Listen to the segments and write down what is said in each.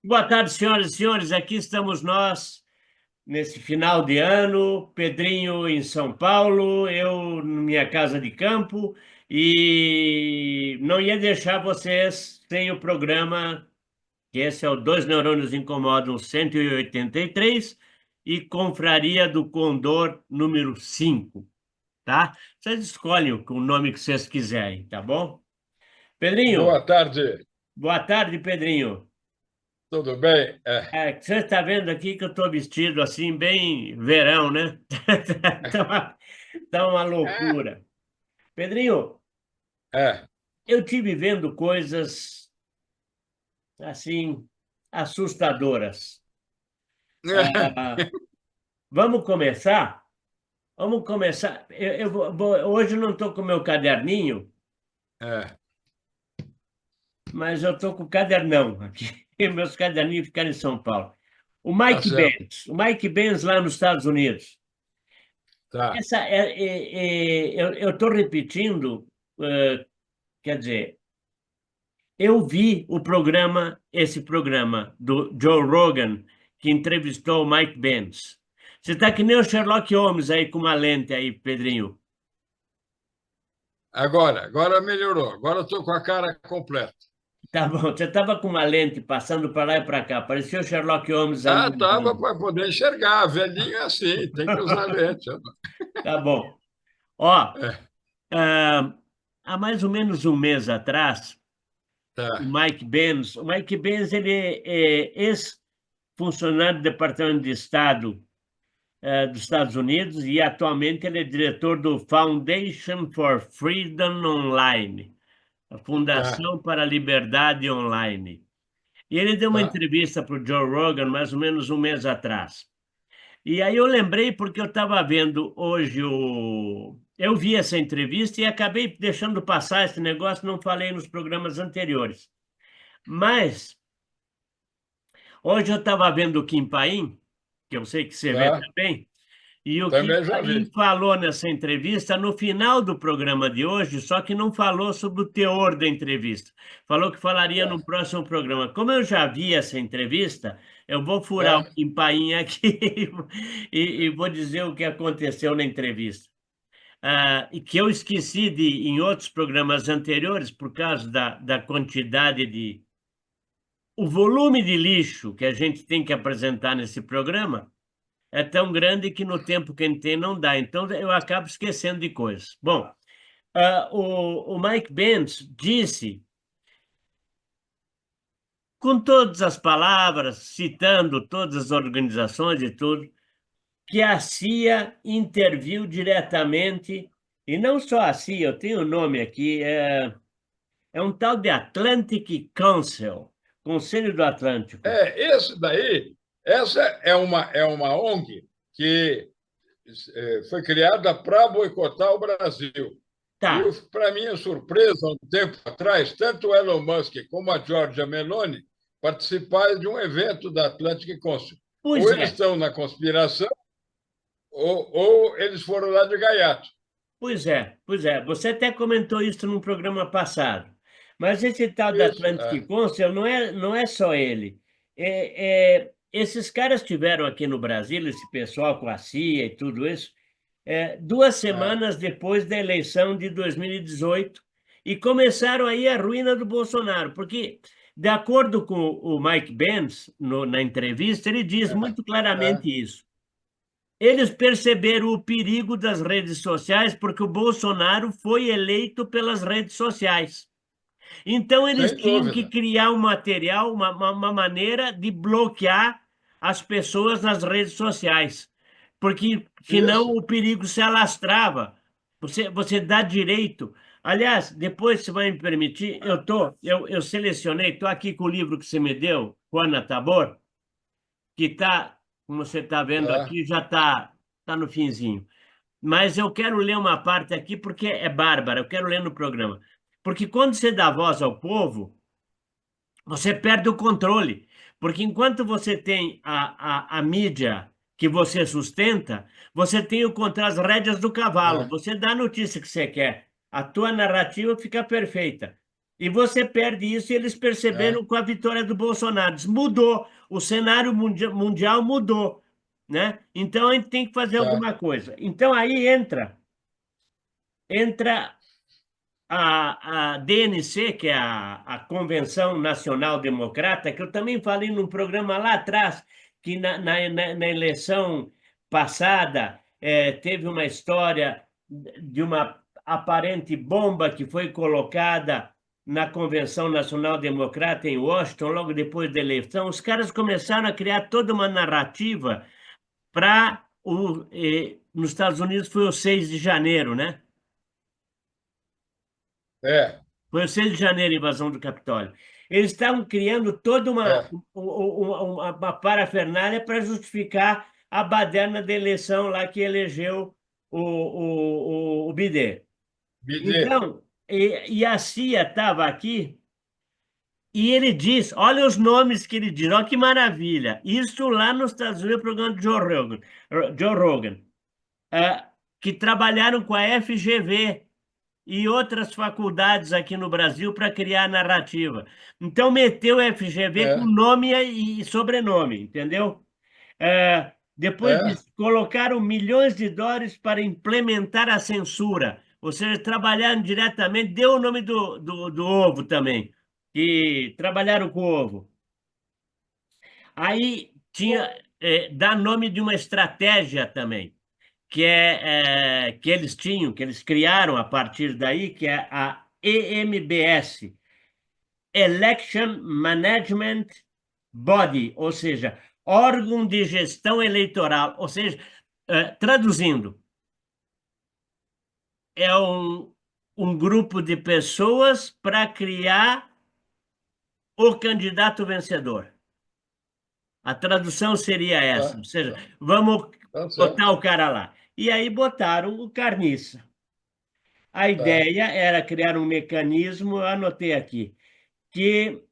Boa tarde, senhoras e senhores. Aqui estamos nós, nesse final de ano. Pedrinho em São Paulo, eu na minha casa de campo, e não ia deixar vocês sem o programa, que esse é o Dois Neurônios Incomodam 183 e Confraria do Condor número 5, tá? Vocês escolhem o nome que vocês quiserem, tá bom? Pedrinho, Boa tarde, boa tarde, Pedrinho. tudo bem? Você está vendo aqui que eu estou vestido assim, bem verão, né? Tá uma É, loucura. Pedrinho, é. eu tive vendo coisas assim assustadoras. Ah, vamos começar? Vamos começar. Hoje eu não estou com meu caderninho, É, mas eu estou com o cadernão aqui. Meus caderninhos ficaram em São Paulo. tá certo, O Mike Benz lá nos Estados Unidos. tá. Eu estou repetindo, quer dizer, eu vi esse programa do Joe Rogan, que entrevistou o Mike Benz. Você está que nem o Sherlock Holmes aí com uma lente aí, Pedrinho. Agora melhorou. Agora estou com a cara completa. Tá bom, você estava com uma lente passando para lá e para cá, parecia o Sherlock Holmes Ah, estava andando. para poder enxergar. Velhinho é assim, tem que usar lente. Tá bom. Ó, É, ah, há mais ou menos um mês atrás, tá, o Mike Benz ele é ex-funcionário do Departamento de Estado dos Estados Unidos, e atualmente ele é diretor do Foundation for Freedom Online, a tá, Fundação para a Liberdade Online. E ele deu uma tá. entrevista para o Joe Rogan mais ou menos um mês atrás. E aí eu lembrei porque eu estava vendo hoje o. Eu vi essa entrevista e acabei deixando passar esse negócio, não falei nos programas anteriores. Mas hoje eu estava vendo o Kim Paim, que eu sei que você vê Tá. também. E o Kim Também já Paim vi. falou nessa entrevista no final do programa de hoje, só que não falou sobre o teor da entrevista. Falou que falaria no Tá, próximo programa. Como eu já vi essa entrevista, eu vou furar o tá, Kim Paim aqui e vou dizer o que aconteceu na entrevista. E que eu esqueci em outros programas anteriores, por causa da quantidade de. O volume de lixo que a gente tem que apresentar nesse programa é tão grande que no tempo que a gente tem não dá. Então eu acabo esquecendo de coisas. Bom, o Mike Benz disse, com todas as palavras, citando todas as organizações e tudo, que a CIA interviu diretamente, e não só a CIA, eu tenho o nome aqui, é um tal de Atlantic Council, Conselho do Atlântico. esse daí, essa é uma ONG que foi criada para boicotar o Brasil. E, Tá, para minha surpresa, há um tempo atrás, tanto o Elon Musk como a Giorgia Meloni participaram de um evento da Atlantic Council. Ou pois eles é. estão na conspiração, ou eles foram lá de gaiato. Pois é, pois é. Você até comentou isso num programa passado. Mas esse tal da Isso, Atlantic Council não é só ele. Esses caras tiveram aqui no Brasil, esse pessoal com a CIA e tudo isso, 2 semanas depois da eleição de 2018, e começaram aí a ruína do Bolsonaro, porque, de acordo com o Mike Benz, na entrevista, ele diz muito claramente isso. Eles perceberam o perigo das redes sociais porque o Bolsonaro foi eleito pelas redes sociais. Então, eles sem tinham que dúvida. criar um material, uma maneira de bloquear as pessoas nas redes sociais, porque senão Isso. o perigo se alastrava. Você dá direito. Aliás, depois, se vai me permitir, eu selecionei, estou aqui com o livro que você me deu, Juana Tabor, que está, como você está vendo Tá, aqui, já tá no finzinho. Mas eu quero ler uma parte aqui porque é bárbara, eu quero ler no programa. Porque quando você dá voz ao povo, você perde o controle. Porque enquanto você tem a mídia que você sustenta, você tem o contra as rédeas do cavalo. tá, Você dá a notícia que você quer. A tua narrativa fica perfeita. E você perde isso, e eles perceberam É, com a vitória do Bolsonaro. Mudou, o cenário mundial mudou, né? Então a gente tem que fazer tá. alguma coisa. Então aí entra a DNC, que é a Convenção Nacional Democrata, que eu também falei num programa lá atrás, que na eleição passada teve uma história de uma aparente bomba que foi colocada na Convenção Nacional Democrata em Washington, logo depois da eleição. Os caras começaram a criar toda uma narrativa para nos Estados Unidos foi o 6 de janeiro, né? É, Foi o 6 de janeiro, a invasão do Capitólio. Eles estavam criando toda é. uma parafernália para justificar a baderna da eleição lá que elegeu o Biden. BD. Então, e a CIA estava aqui e ele diz, olha os nomes que ele diz, olha que maravilha. Isso lá nos Estados Unidos, o programa de Joe Rogan, eh, que trabalharam com a FGV, e outras faculdades aqui no Brasil para criar narrativa. Então, meteu o FGV com É, nome e sobrenome, entendeu? Depois é. disso, colocaram milhões de dólares para implementar a censura, ou seja, trabalharam diretamente, deu o nome do ovo também, que trabalharam com o ovo. Aí tinha, dá nome de uma estratégia também que eles tinham, que eles criaram a partir daí, que é a EMBS, Election Management Body, ou seja, órgão de gestão eleitoral, ou seja, traduzindo, é um grupo de pessoas para criar o candidato vencedor. A tradução seria essa, ou Tá, seja, tá, vamos tá botar certo. o cara lá. E aí botaram o Carniça. A Tá. ideia era criar um mecanismo, eu anotei aqui, que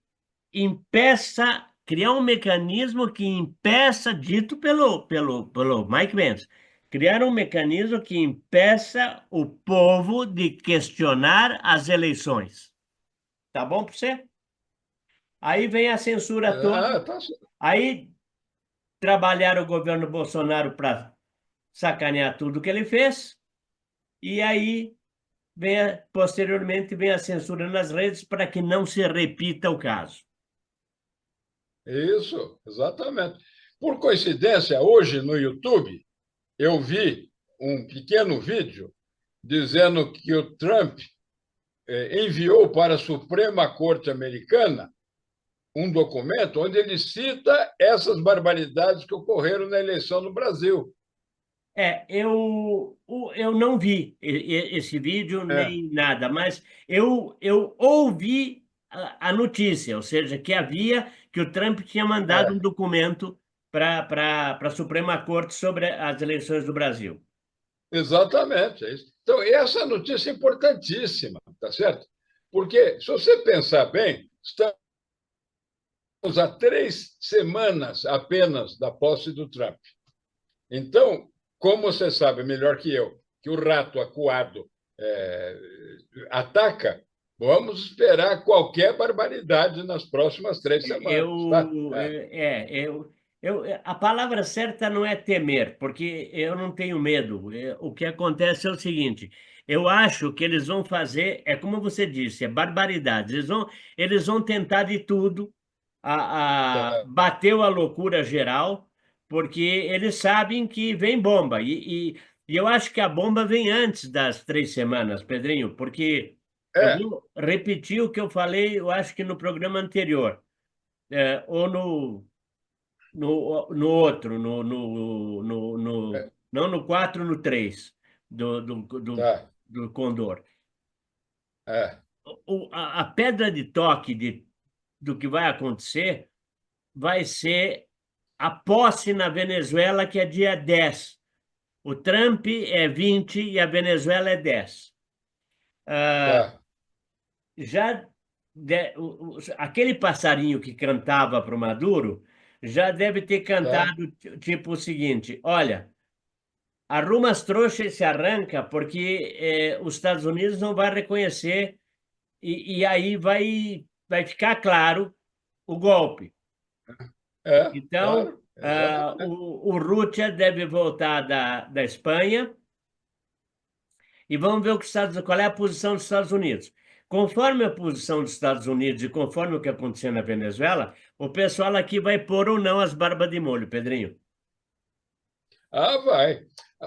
criar um mecanismo que impeça, dito pelo Mike Pence, criar um mecanismo que impeça o povo de questionar as eleições. Tá bom para você? Aí vem a censura toda, Ah, tá certo. aí trabalharam o governo Bolsonaro para sacanear tudo que ele fez, e aí posteriormente vem a censura nas redes para que não se repita o caso. Isso, exatamente. Por coincidência, hoje no YouTube, eu vi um pequeno vídeo dizendo que o Trump enviou para a Suprema Corte Americana um documento onde ele cita essas barbaridades que ocorreram na eleição no Brasil. Eu não vi esse vídeo É, nem nada, mas eu ouvi a notícia, ou seja, que o Trump tinha mandado um é, documento para a Suprema Corte sobre as eleições do Brasil. exatamente. É isso. Então, essa notícia é importantíssima, tá certo? Porque, se você pensar bem, estamos há 3 semanas apenas da posse do Trump. Então, como você sabe melhor que eu, que o rato acuado ataca, vamos esperar qualquer barbaridade nas próximas 3 semanas. Tá? A palavra certa não é temer, porque eu não tenho medo. O que acontece é o seguinte: eu acho que eles vão fazer, é como você disse, é barbaridade. Eles vão tentar de tudo, bateu a loucura geral, porque eles sabem que vem bomba. E eu acho que a bomba vem antes das 3 semanas, Pedrinho, porque eu É, vou repetir o que eu falei, eu acho que no programa anterior, ou no outro, é, não no 4, no 3 tá. do Condor. É, A pedra de toque do que vai acontecer vai ser a posse na Venezuela, que é dia 10. O Trump é 20 e a Venezuela é 10. Ah, tá. já aquele passarinho que cantava para o Maduro já deve ter Tá. cantado tipo o seguinte: olha, arruma as trouxas e se arranca, porque os Estados Unidos não vai reconhecer e aí vai ficar claro o golpe. Então, claro, exatamente. o Rutte deve voltar da Espanha e vamos ver qual é a posição dos Estados Unidos. Conforme a posição dos Estados Unidos e conforme o que aconteceu na Venezuela, o pessoal aqui vai pôr ou não as barbas de molho, Pedrinho. Ah, vai.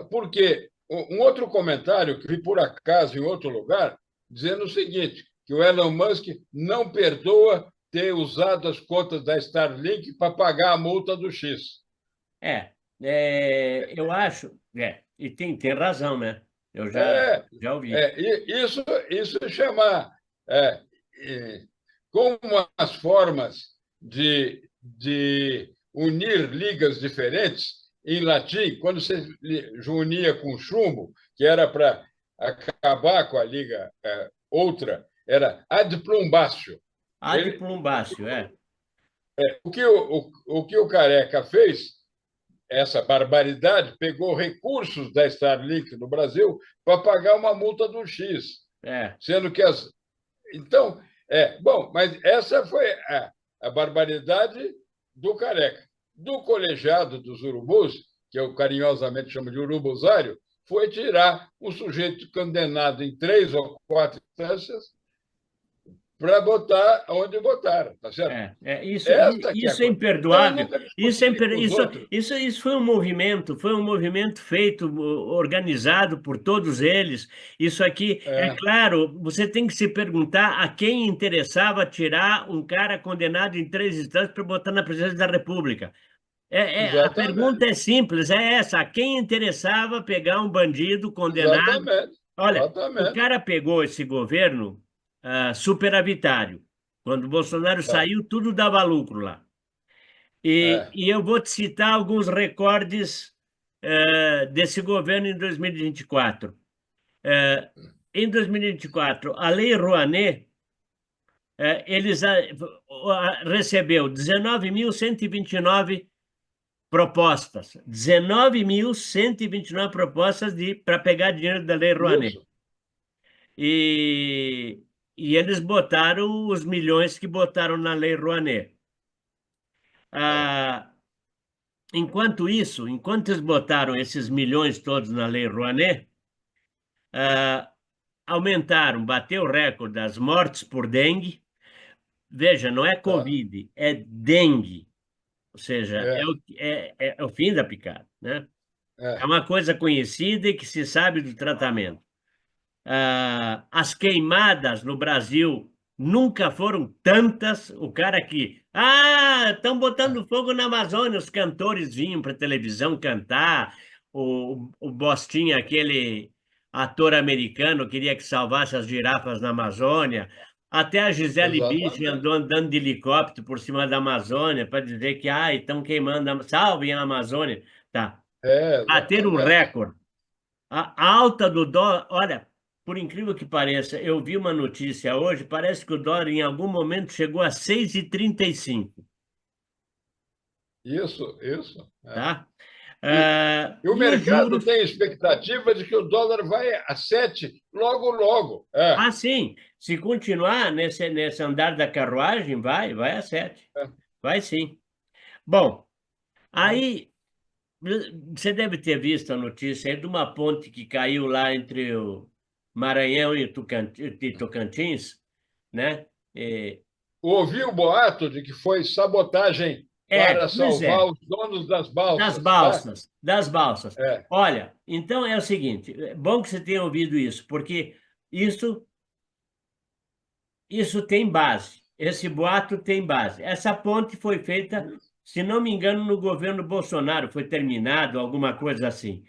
Porque um outro comentário que vi por acaso em outro lugar, dizendo o seguinte, que o Elon Musk não perdoa ter usado as contas da Starlink para pagar a multa do X. Eu acho, e tem razão, né? Eu É, já ouvi. isso chama é, é, como as formas de unir ligas diferentes em latim, quando você unia com chumbo, que era para acabar com a liga outra, era ad plumbatio. Ad plumbáceo, O que o Careca fez, essa barbaridade, pegou recursos da Starlink no Brasil para pagar uma multa do X, é, sendo que as. Então, bom, mas essa foi a barbaridade do Careca. Do colegiado dos urubus, que eu carinhosamente chamo de urubuzário, foi tirar um sujeito condenado em 3 ou 4 instâncias para botar onde botaram, tá certo? Essa que é a isso é coisa. Então, eu imperdoável. nunca discuti com os outros. Isso foi um movimento feito, organizado por todos eles. Isso aqui, é É, claro, você tem que se perguntar a quem interessava tirar um cara condenado em 3 instâncias para botar na presidência da República. A pergunta exatamente, é simples, é essa: a quem interessava pegar um bandido condenado? exatamente, Olha, o exatamente. cara pegou esse governo superavitário. Quando o Bolsonaro Tá. saiu, tudo dava lucro lá. E, É, e eu vou te citar alguns recordes desse governo em 2024. Em 2024, a Lei Rouanet, eles recebeu 19.129 propostas. 19.129 propostas para pegar dinheiro da Lei Rouanet. isso. E, e eles botaram os milhões que botaram na Lei Rouanet. É, Ah, enquanto isso, enquanto eles botaram esses milhões todos na Lei Rouanet, ah, aumentaram, bateu o recorde das mortes por dengue. Veja, não é tá. Covid, é dengue. Ou seja, É, é o fim da picada, né? É é, uma coisa conhecida e que se sabe do tratamento. As queimadas no Brasil nunca foram tantas. O cara que, estão botando fogo na Amazônia, os cantores vinham para televisão cantar, o Bostinha, aquele ator americano, queria que salvasse as girafas na Amazônia. Até a Gisele Bündchen exatamente. andou andando de helicóptero por cima da Amazônia para dizer que, estão queimando, salvem a Amazônia. Tá. Bater um Exatamente. recorde. A alta do dólar, olha, por incrível que pareça, eu vi uma notícia hoje, parece que o dólar em algum momento chegou a 6,35, Isso. É. tá? E, e o E os mercado juros, tem expectativa de que o dólar vai a 7 logo, logo. sim, se continuar nesse andar da carruagem, vai a 7, É, vai sim. Bom, é. aí você deve ter visto a notícia aí de uma ponte que caiu lá entre o Maranhão e Tocantins, né? Ouvi o boato de que foi sabotagem para Pois salvar é. os donos das Das balsas, tá? balsas, das balsas. É, Olha, então é o seguinte, é bom que você tenha ouvido isso, porque isso, isso tem base, esse boato tem base. Essa ponte foi feita, se não me engano, no governo Bolsonaro, foi terminado, alguma coisa assim.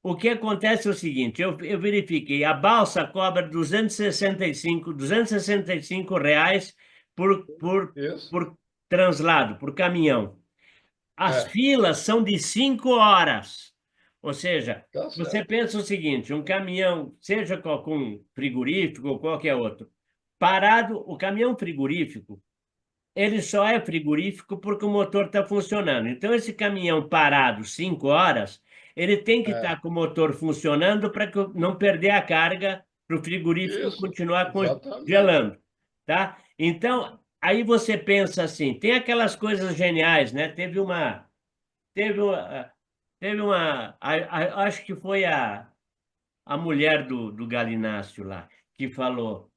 O que acontece é o seguinte, eu verifiquei, a balsa cobra 265 reais por, por, isso. por translado, por caminhão. As É, filas são de 5 horas. Ou seja, tá você certo. pensa o seguinte: um caminhão, seja com frigorífico ou qualquer outro, parado, o caminhão frigorífico, ele só é frigorífico porque o motor está funcionando. Então, esse caminhão parado 5 horas, ele tem que É, estar com o motor funcionando para não perder a carga para o frigorífico isso, continuar exatamente. congelando. tá? Então, aí você pensa assim, tem aquelas coisas geniais, né? Teve uma, acho que foi a mulher do Galinácio lá, que falou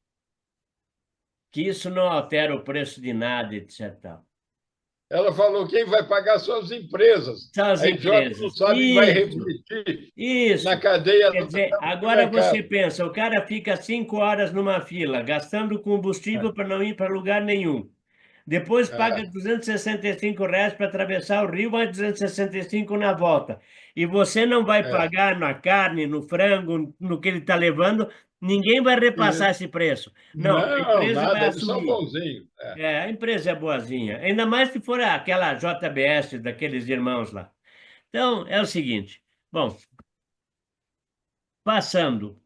que isso não altera o preço de nada, etc. tal. Ela falou: quem vai pagar são as empresas. São as A idiota não empresas. sabe que vai Isso, refletir na isso. cadeia Quer dizer, do agora você mercado. pensa, o cara fica 5 horas numa fila, gastando combustível para não ir para lugar nenhum. Depois paga É, R$ 265 para atravessar o rio, mais 265 na volta. E você não vai é. pagar na carne, no frango, no que ele está levando, ninguém vai repassar E- esse preço. Não, a Não, empresa vai nada, eles são assumir. bonzinhos. É. É, a empresa é boazinha. Ainda mais se for aquela JBS daqueles irmãos lá. Então, é o seguinte. Bom, passando.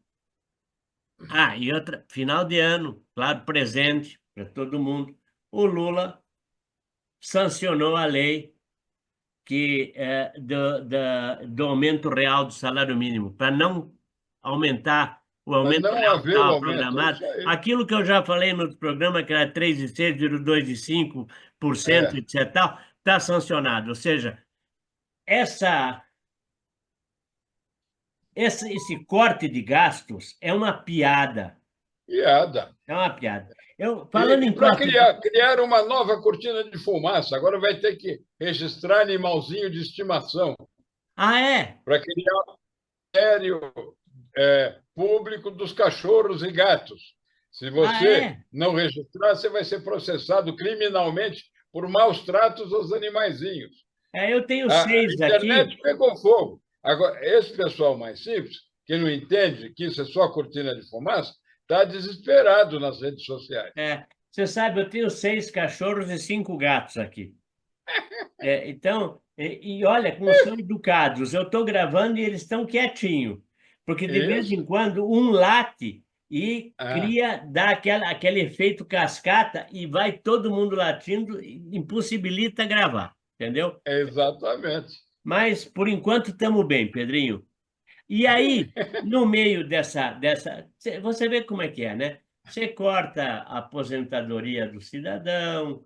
Ah, e outra, final de ano, claro, presente para todo mundo. O Lula sancionou a lei do aumento real do salário mínimo, para não aumentar o Para aumento não real que haver o estava aumento, é programado. isso aí. Aquilo que eu já falei no outro programa, que era 3,6, virou 2,5%, É. etc., tal, está sancionado. Ou seja, essa, esse corte de gastos é uma piada. Piada. É uma piada. Eu, falando E em para corte de... criar uma nova cortina de fumaça, agora vai ter que registrar animalzinho de estimação Ah, é? para criar critério público dos cachorros e gatos. Se Ah, você é? não registrar, você vai ser processado criminalmente por maus tratos aos animaizinhos. É, eu tenho A 6 aqui. internet pegou fogo. Agora, esse pessoal mais simples, que não entende que isso é só cortina de fumaça, está desesperado nas redes sociais. Você sabe, eu tenho 6 cachorros e 5 gatos aqui. Então, e olha, como são educados. Eu estou gravando e eles estão quietinhos, porque de vez em Isso. quando um late e Ah, cria, dá aquele efeito cascata e vai todo mundo latindo, e impossibilita gravar, entendeu? exatamente. Mas por enquanto estamos bem, Pedrinho. E aí, no meio você vê como é que é, né? Você corta a aposentadoria do cidadão,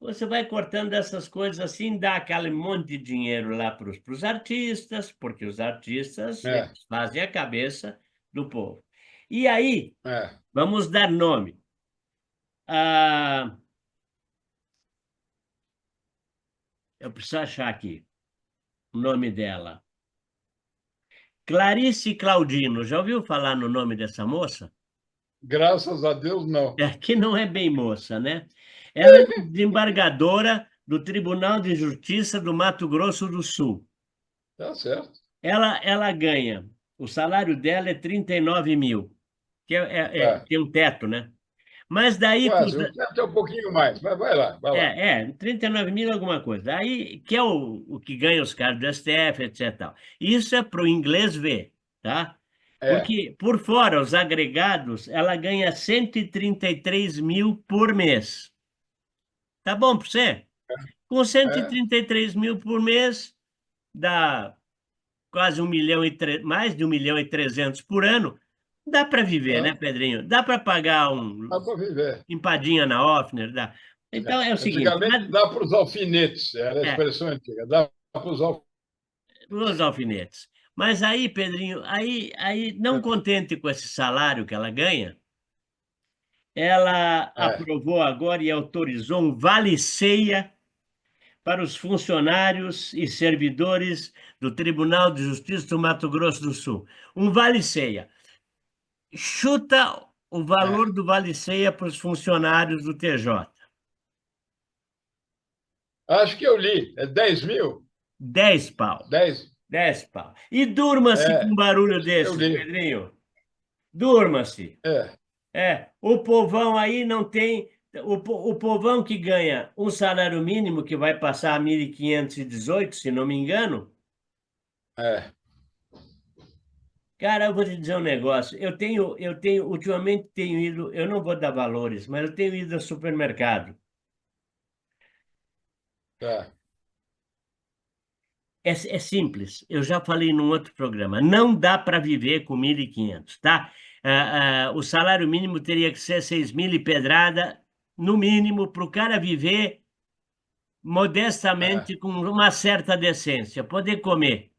você vai cortando essas coisas assim, dá aquele monte de dinheiro lá para os artistas, porque os artistas É, eles fazem a cabeça do povo. E aí, é. vamos dar nome. Ah, eu preciso achar aqui o nome dela. Clarice Claudino, já ouviu falar no nome dessa moça? Graças a Deus, não. É, que não é bem moça, né? Ela é desembargadora do Tribunal de Justiça do Mato Grosso do Sul. Tá certo. Ela ganha, o salário dela é 39 mil, que Tá. tem um teto, né? Mas daí, Quase. O teto é um pouquinho mais. Mas vai lá, vai lá. 39 mil alguma coisa. Aí, que é o que ganha os caras do STF, etc. tal. Isso é para o inglês ver, tá? É, Porque por fora, os agregados, ela ganha 133 mil por mês. Tá bom para você? Com cento e é. trinta e três mil por mês, dá quase 1 milhão mais de 1,3 milhão por ano. Dá para viver, né, Tá. Pedrinho? Dá para pagar Dá para viver. empadinha na Offner, dá. Então é o seguinte, Antigamente dá para os alfinetes, era a é, expressão antiga. Dá para os os alfinetes. Mas aí, Pedrinho, aí não alfinetes. contente com esse salário que ela ganha, ela É. aprovou agora e autorizou um vale-ceia para os funcionários e servidores do Tribunal de Justiça do Mato Grosso do Sul. Um vale-ceia. Chuta o É. valor do vale-ceia para os funcionários do TJ. Acho que eu li. É 10 mil? 10 pau. 10. 10 pau. E durma-se com um É, barulho acho que eu desses, li. Pedrinho. Durma-se. É, O povão aí não tem. O povão que ganha um salário mínimo, que vai passar a 1.518, se não me engano. é. Cara, eu vou te dizer um negócio. Ultimamente tenho ido, eu não vou dar valores, mas eu tenho ido ao supermercado. Tá. É simples. Eu já falei num outro programa. Não dá para viver com 1.500, tá? O salário mínimo teria que ser 6 mil e pedrada, no mínimo, para o cara viver É, modestamente com uma certa decência, poder comer,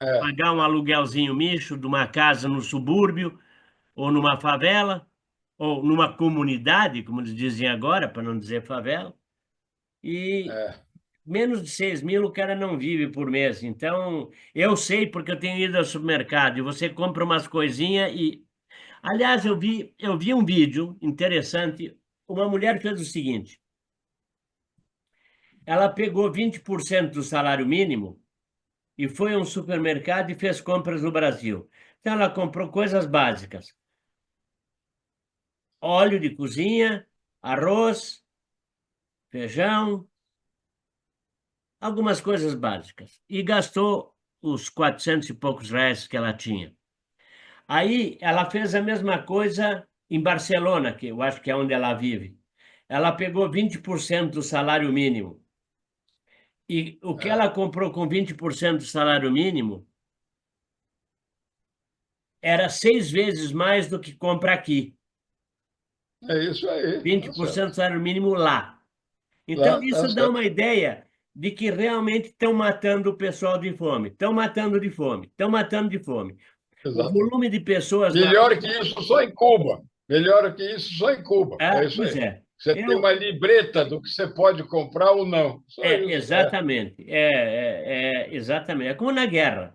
é, pagar um aluguelzinho micho de uma casa no subúrbio, ou numa favela, ou numa comunidade, como eles dizem agora, para não dizer favela, e é. menos de 6 mil o cara não vive por mês. Então, eu sei porque eu tenho ido ao supermercado e você compra umas coisinhas e... Aliás, eu vi um vídeo interessante. Uma mulher fez o seguinte: ela pegou 20% do salário mínimo e foi a um supermercado e fez compras no Brasil. Então, ela comprou coisas básicas: óleo de cozinha, arroz, feijão, algumas coisas básicas. E gastou os 400 e poucos reais que ela tinha. Aí ela fez a mesma coisa em Barcelona, que eu acho que é onde ela vive. Ela pegou 20% do salário mínimo. E o que É, ela comprou com 20% do salário mínimo era 6 vezes mais do que compra aqui. é isso aí, vinte tá por cento certo. do salário mínimo lá. Então, Lá, tá isso dá uma certo. ideia de que realmente estão matando o pessoal de fome. Estão matando de fome. Estão matando de fome. O Exato. volume de pessoas na Melhor que isso só em Cuba. Melhor que isso só em Cuba. É isso Pois aí. é. Você tem Eu, uma libreta do que você pode comprar ou não. Só isso. É, exatamente. Exatamente. É como na guerra.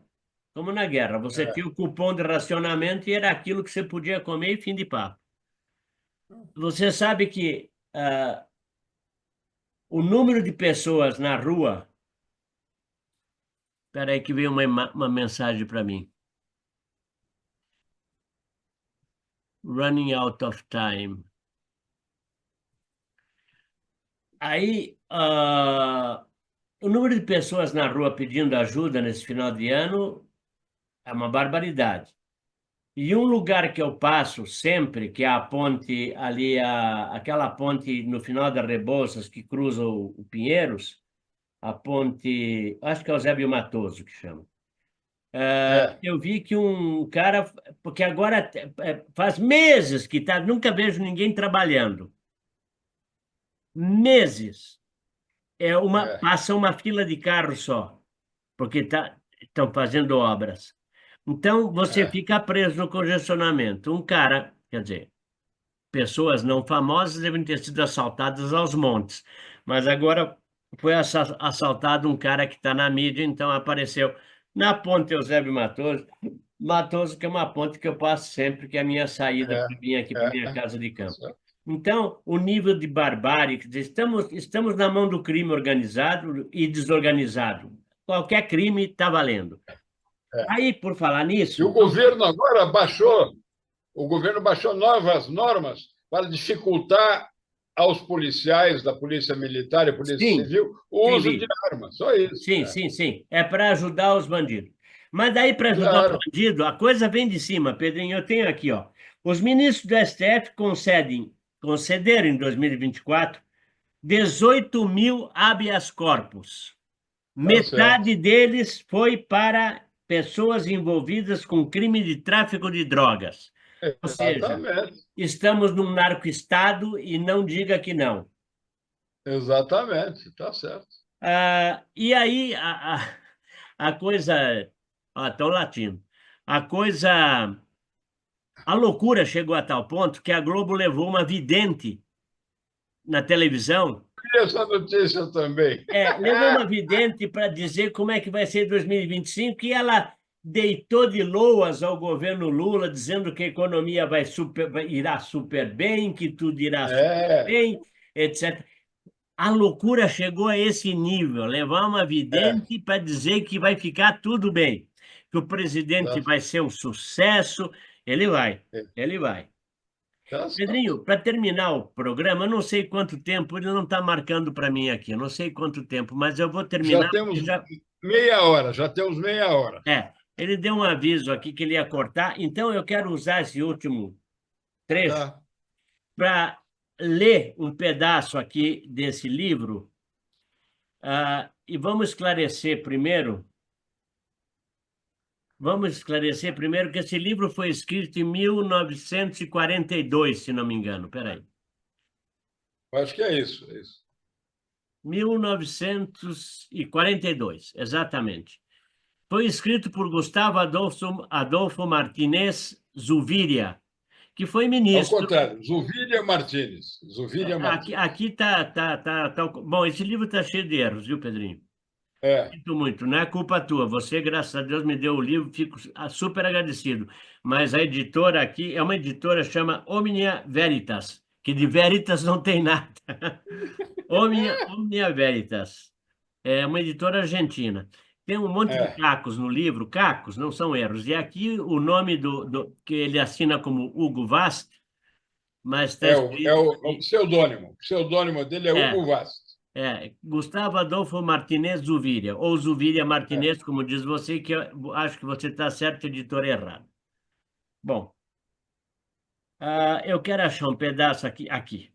Como na guerra. Você tinha é, o cupom de racionamento e era aquilo que você podia comer e fim de papo. Você sabe que o número de pessoas na rua. Espera aí que veio uma mensagem para mim. Running out of time. Aí, o número de pessoas na rua pedindo ajuda nesse final de ano é uma barbaridade. E um lugar que eu passo sempre, que é a ponte ali, aquela ponte no final da Rebouças que cruza o Pinheiros, a ponte, acho que é o Eusébio Matoso que chama. é, Eu vi que um cara, porque agora faz meses que tá, nunca vejo ninguém trabalhando. Meses. é, Passa uma fila de carro só, porque estão fazendo obras. Então, você é, fica preso no congestionamento. Um cara, quer dizer, pessoas não famosas devem ter sido assaltadas aos montes, mas agora foi assaltado um cara que está na mídia, então apareceu na ponte Eusébio Matoso, Matoso, que é uma ponte que eu passo sempre, que é a minha saída é, para vir aqui para é. minha casa de Tá campo. certo. Então, o nível de barbárie, quer dizer, estamos na mão do crime organizado e desorganizado. Qualquer crime está valendo. É. Aí, por falar E nisso, o governo baixou novas normas para dificultar aos policiais da Polícia Militar e Polícia sim, Civil o sim, uso de vi. armas. Só isso. Sim, É. sim, sim. É para ajudar os bandidos. Mas daí, para ajudar os Claro. bandidos, a coisa vem de cima, Pedrinho. Eu tenho aqui, ó. Os ministros do STF concederam em 2024 18 mil habeas corpus. Tá certo. Metade deles foi para pessoas envolvidas com crime de tráfico de drogas. Ou seja, Exatamente. estamos num narco-estado e não diga que não. Exatamente. Tá certo. E aí a coisa. Estão latindo. A coisa. A loucura chegou a tal ponto que a Globo levou uma vidente na televisão. E essa notícia também. Levou uma vidente para dizer como é que vai ser 2025 e ela deitou de loas ao governo Lula, dizendo que a economia irá super bem, que tudo irá super É, bem, etc. A loucura chegou a esse nível, levar uma é. vidente para dizer que vai ficar tudo bem, que o presidente Tá, vai ser um sucesso. Ele vai, ele vai. tá certo. Pedrinho, para terminar o programa, eu não sei quanto tempo, ele não está marcando para mim aqui, eu não sei quanto tempo, mas eu vou Já terminar, temos porque já. meia hora, já temos meia hora. Ele deu um aviso aqui que ele ia cortar, então eu quero usar esse último trecho Tá. para ler um pedaço aqui desse livro, e vamos esclarecer primeiro. vamos esclarecer primeiro que esse livro foi escrito em 1942, se não me engano. Peraí. Acho que é isso, é isso. 1942, exatamente. Foi escrito por Gustavo Adolfo Martinez Zuviria, que foi Ao ministro. contrário, Zuvília Martínez. Zuvília Martínez. Aqui tá. Bom, esse livro está cheio de erros, viu, Pedrinho? É, Sinto muito, não é culpa tua. Você, graças a Deus, me deu o livro, fico super agradecido. Mas a editora aqui é uma editora chama Omnia Veritas, que de Veritas não tem nada. Omnia Veritas. É uma editora argentina. Tem um monte de é. cacos no livro, cacos, não são erros. E aqui o nome que ele assina como Hugo Vast, mas está escrito É o aqui. pseudônimo. O pseudônimo dele é É, Hugo Vast. Gustavo Adolfo Martinez Zuviria, ou Zuviria É. Martinez, como diz você, que eu acho que você está certo, editor errado. Bom, eu quero achar um pedaço aqui.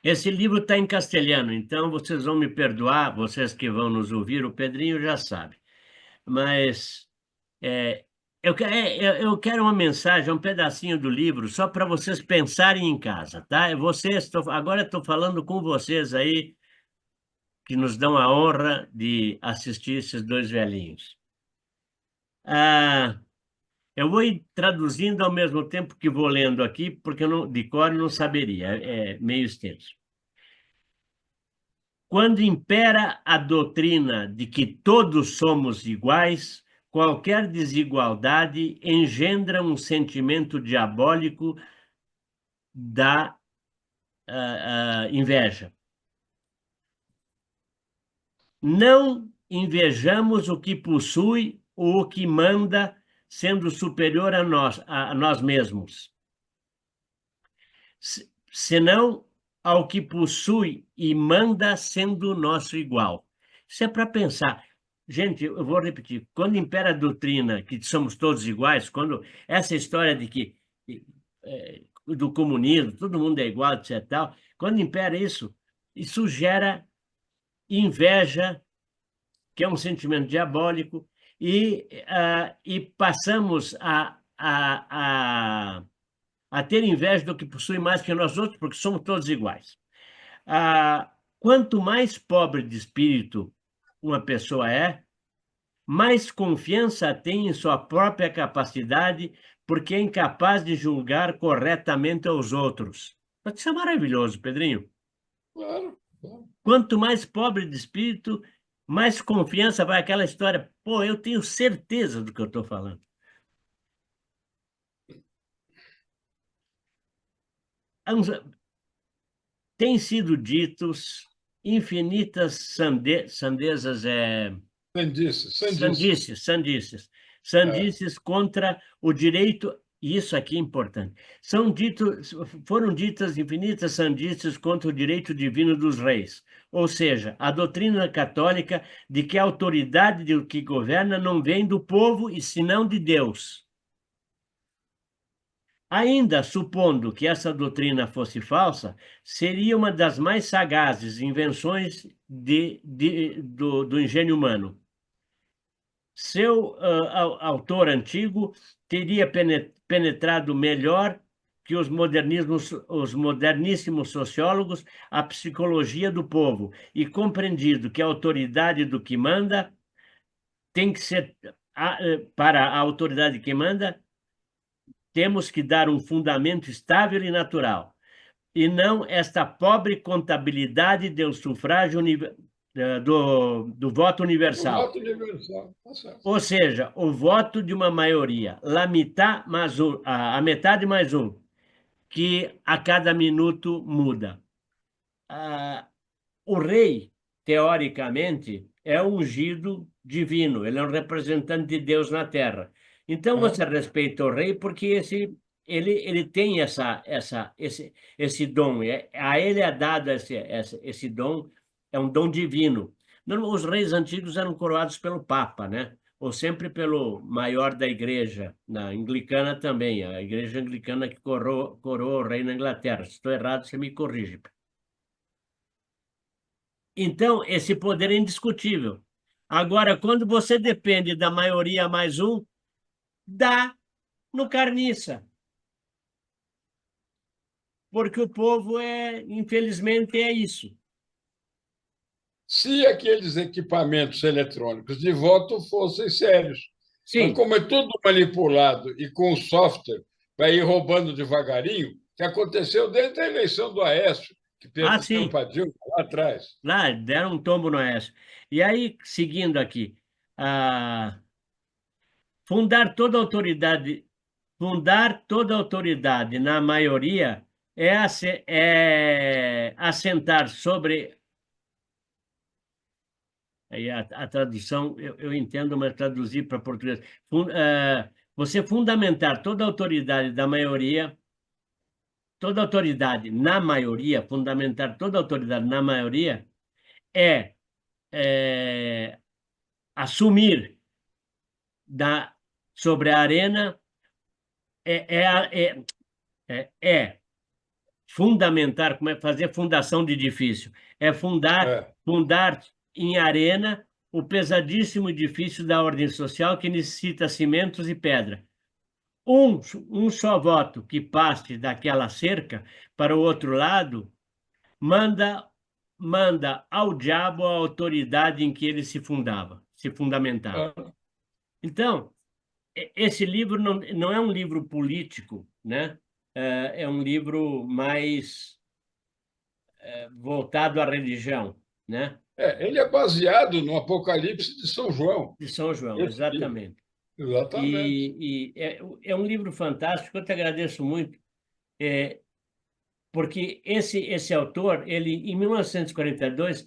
Esse livro está em castelhano, então vocês vão me perdoar, vocês que vão nos ouvir, o Pedrinho já sabe. Mas é, eu quero uma mensagem, um pedacinho do livro, só para vocês pensarem em casa, tá? Agora estou falando com vocês aí, que nos dão a honra de assistir esses dois velhinhos. Ah, eu vou ir traduzindo ao mesmo tempo que vou lendo aqui, porque eu de cor eu não saberia, é meio extenso. Quando impera a doutrina de que todos somos iguais, qualquer desigualdade engendra um sentimento diabólico da inveja. Não invejamos o que possui ou o que manda, sendo superior a nós mesmos, senão ao que possui e manda, sendo nosso igual. Isso é para pensar. Gente, eu vou repetir, quando impera a doutrina que somos todos iguais, quando essa história de que do comunismo, todo mundo é igual, etc. Tal, quando impera isso, isso gera inveja, que é um sentimento diabólico, e passamos a ter inveja do que possui mais que nós outros, porque somos todos iguais. Quanto mais pobre de espírito uma pessoa é, mais confiança tem em sua própria capacidade, porque é incapaz de julgar corretamente aos outros. Isso é maravilhoso, Pedrinho. Claro, claro. Quanto mais pobre de espírito, mais confiança vai aquela história. Pô, eu tenho certeza do que eu estou falando. Têm sido ditos infinitas sandezas, Sandice, sandice. sandices contra o direito, e isso aqui é importante, foram ditas infinitas sandices contra o direito divino dos reis, ou seja, a doutrina católica de que a autoridade do que governa não vem do povo e senão de Deus. Ainda supondo que essa doutrina fosse falsa, seria uma das mais sagazes invenções do engenho humano. Seu autor antigo teria penetrado melhor que os moderníssimos sociólogos a psicologia do povo e compreendido que a autoridade do que manda tem que ser, para a autoridade que manda, temos que dar um fundamento estável e natural, e não esta pobre contabilidade do sufrágio do voto O universal. voto universal. Tá certo. Ou seja, o voto de uma maioria, a metade mais um, que a cada minuto muda. O rei, teoricamente, é um ungido divino, ele é um representante de Deus na Terra. Então você respeita o rei porque ele tem esse dom, a ele é dado esse dom, é um dom divino. Os reis antigos eram coroados pelo Papa, né? Ou sempre pelo maior da igreja, na anglicana também, a igreja anglicana que coroou o rei na Inglaterra. Se estou errado, você me corrige. Então, esse poder é indiscutível. Agora, quando você depende da maioria mais um, dá no carniça. Porque o povo infelizmente, é isso. Se aqueles equipamentos eletrônicos de voto fossem sérios. Mas Sim, como é tudo manipulado e com o software vai ir roubando devagarinho, que aconteceu desde a eleição do Aécio, que perdeu sim, para Dilma lá atrás. lá deram um tombo no Oeste. E aí, seguindo aqui, ah, fundar toda autoridade, fundar toda autoridade na maioria é assentar sobre. Aí a tradução, eu entendo, mas traduzir para português. Você fundamentar toda autoridade da maioria, toda autoridade na maioria, fundamentar toda autoridade na maioria, é, é assumir sobre a arena, é, é, é, é fundamentar, como é fazer fundação de edifício, é É, fundar em arena o pesadíssimo edifício da ordem social que necessita cimentos e pedra. Um só voto que passe daquela cerca para o outro lado manda ao diabo a autoridade em que ele se fundamentava. é, Então, esse livro não é um livro político, né? É um livro mais voltado à religião, né? ele é baseado no Apocalipse de São João. De São João, Esse livro. exatamente. Exatamente. E é um livro fantástico, eu te agradeço muito, porque esse autor, ele, em 1942,